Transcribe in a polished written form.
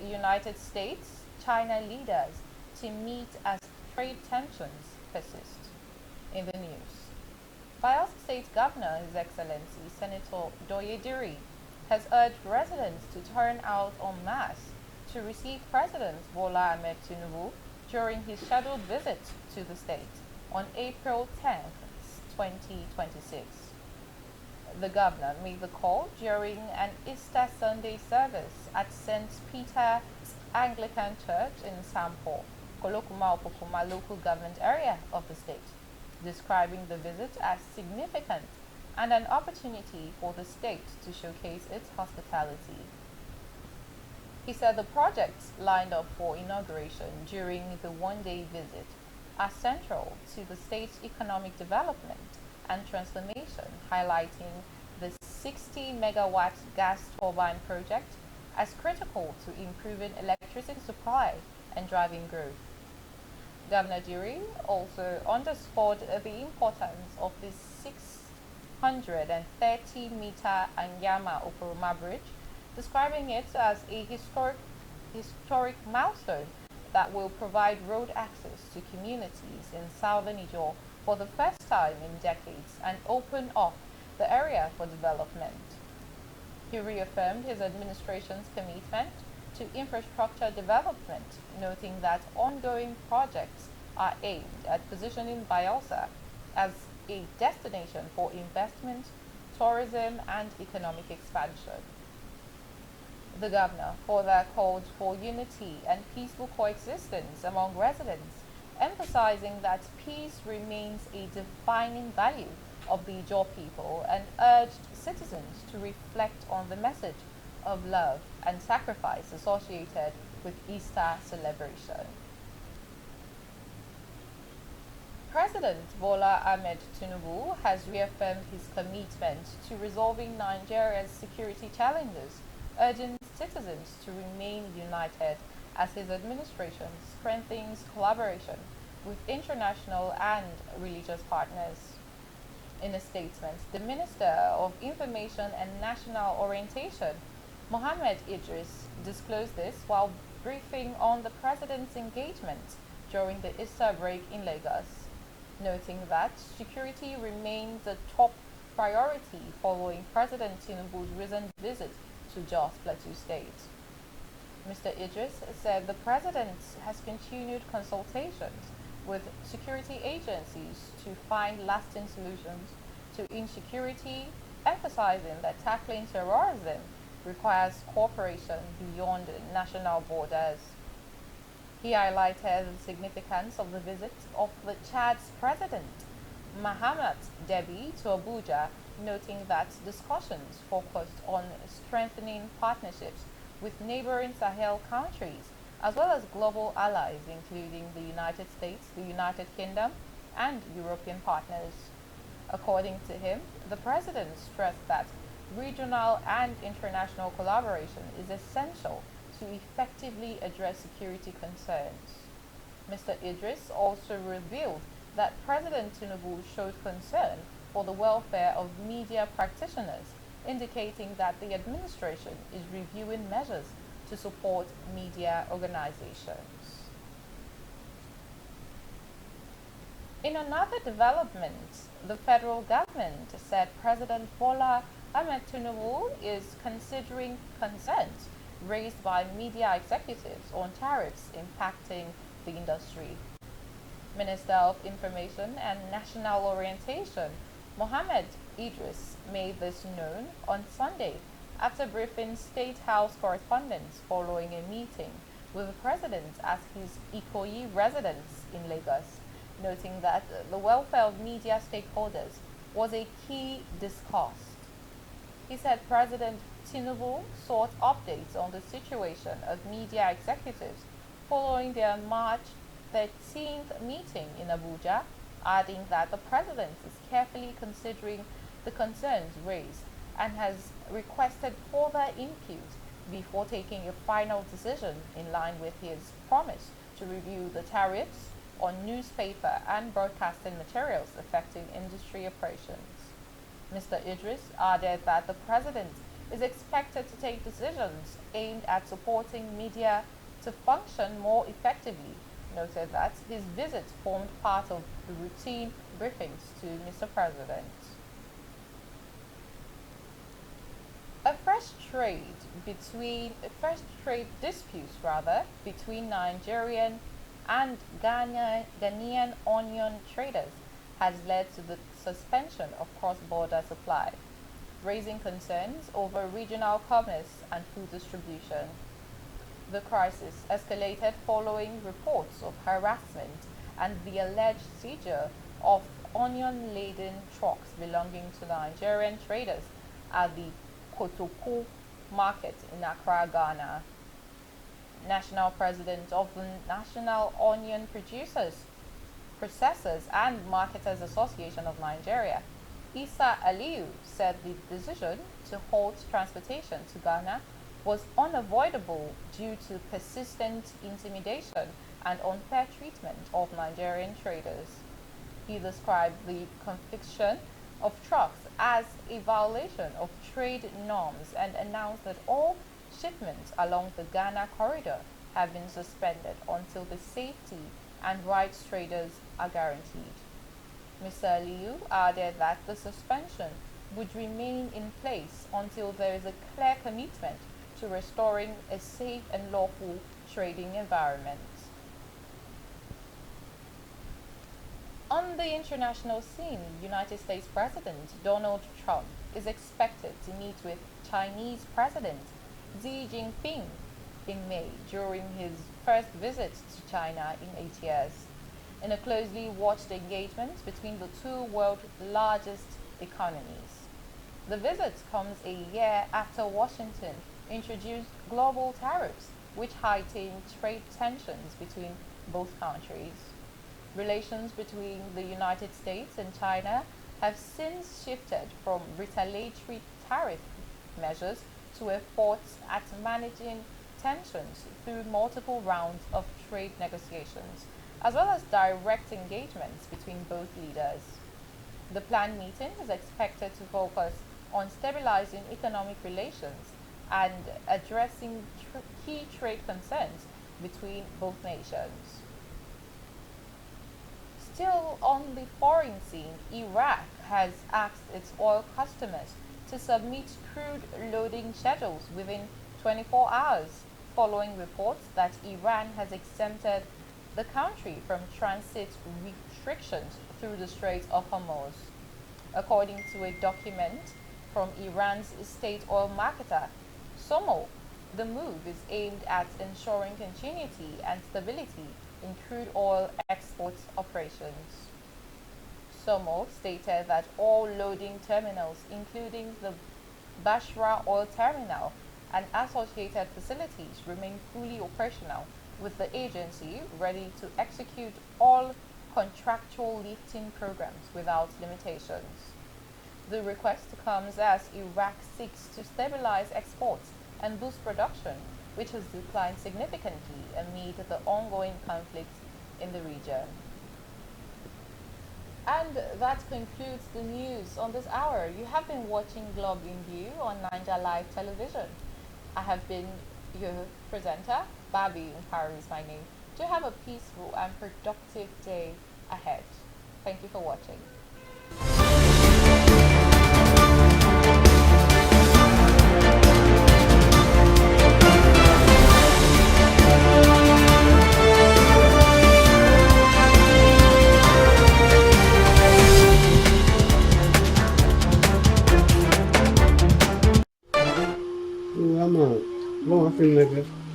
United States China leaders to meet as trade tensions persist. In the news, Bayelsa State Governor, His Excellency Senator Doyediri, has urged residents to turn out en masse to receive President Bola Ahmed Tinubu during his scheduled visit to the state on April 10th, 2026. The governor made the call during an Easter Sunday service at St. Peter's Anglican Church in Sampo, Kolokuma Opokuma local government area of the state, describing the visit as significant and an opportunity for the state to showcase its hospitality. He said the projects lined up for inauguration during the one-day visit are central to the state's economic development and transformation, highlighting the 60 megawatt gas turbine project as critical to improving electricity supply and driving growth. Governor Diri also underscored the importance of the 630-meter Anyama Okoroma Bridge, describing it as a historic milestone that will provide road access to communities in southern Ijaw for the first time in decades and open up the area for development. He reaffirmed his administration's commitment to infrastructure development, noting that ongoing projects are aimed at positioning Bayelsa as a destination for investment, tourism, and economic expansion. The governor further called for unity and peaceful coexistence among residents, emphasizing that peace remains a defining value of the Ijaw people and urged citizens to reflect on the message of love and sacrifice associated with Easter celebration. President Bola Ahmed Tinubu has reaffirmed his commitment to resolving Nigeria's security challenges, urging citizens to remain united as his administration strengthens collaboration with international and religious partners. In a statement, the Minister of Information and National Orientation, Mohammed Idris, disclosed this while briefing on the president's engagement during the Easter break in Lagos, noting that security remains a top priority following President Tinubu's recent visit to Jos Plateau State. Mr. Idris said the president has continued consultations with security agencies to find lasting solutions to insecurity, emphasizing that tackling terrorism requires cooperation beyond national borders. He highlighted the significance of the visit of the Chad's president, Mahamat Deby, to Abuja, noting that discussions focused on strengthening partnerships with neighboring Sahel countries, as well as global allies, including the United States, the United Kingdom, and European partners. According to him, the president stressed that regional and international collaboration is essential to effectively address security concerns. Mr. Idris also revealed that President Tinubu showed concern for the welfare of media practitioners, indicating that the administration is reviewing measures to support media organizations. In another development, the federal government said President Bola Ahmed Tinubu is considering concerns raised by media executives on tariffs impacting the industry. Minister of Information and National Orientation, Mohammed Idris, made this known on Sunday after briefing State House correspondents following a meeting with the president at his Ikoyi residence in Lagos, noting that the welfare of media stakeholders was a key discussed. He said President Tinubu sought updates on the situation of media executives following their March 13th meeting in Abuja, adding that the president is carefully considering the concerns raised and has requested further input before taking a final decision in line with his promise to review the tariffs on newspaper and broadcasting materials affecting industry operations. Mr. Idris added that the president is expected to take decisions aimed at supporting media to function more effectively. Noted that his visit formed part of the routine briefings to Mr. President. A fresh trade dispute between Nigerian and Ghanaian onion traders has led to the suspension of cross-border supply, raising concerns over regional commerce and food distribution. The crisis escalated following reports of harassment and the alleged seizure of onion-laden trucks belonging to Nigerian traders at the Kotoko market in Accra, Ghana. National President of the National Onion Producers, Processors and Marketers Association of Nigeria, Isa Aliyu, said the decision to halt transportation to Ghana was unavoidable due to persistent intimidation and unfair treatment of Nigerian traders. He described the confiscation of trucks as a violation of trade norms and announced that all shipments along the Ghana corridor have been suspended until the safety and rights traders are guaranteed. Mr. Aliyu added that the suspension would remain in place until there is a clear commitment to restoring a safe and lawful trading environment. On the international scene, United States President Donald Trump is expected to meet with Chinese President Xi Jinping in May during his first visit to China in 8 years, in a closely watched engagement between the two world's largest economies. The visit comes a year after Washington introduced global tariffs, which heightened trade tensions between both countries. Relations between the United States and China have since shifted from retaliatory tariff measures to efforts at managing tensions through multiple rounds of trade negotiations, as well as direct engagements between both leaders. The planned meeting is expected to focus on stabilizing economic relations and addressing key trade concerns between both nations. Still on the foreign scene, Iraq has asked its oil customers to submit crude loading schedules within 24 hours, following reports that Iran has exempted the country from transit restrictions through the Strait of Hormuz. According to a document from Iran's state oil marketer, SOMO, the move is aimed at ensuring continuity and stability in crude oil export operations. SOMO stated that all loading terminals, including the Basra oil terminal and associated facilities, remain fully operational, with the agency ready to execute all contractual lifting programs without limitations. The request comes as Iraq seeks to stabilize exports and boost production, which has declined significantly amid the ongoing conflict in the region. And that concludes the news on this hour. You have been watching Globe in View on Niger Live Television. I have been your presenter, Barbie Mkparu is my name. Do have a peaceful and productive day ahead. Thank you for watching. Ama bu hafif nedir?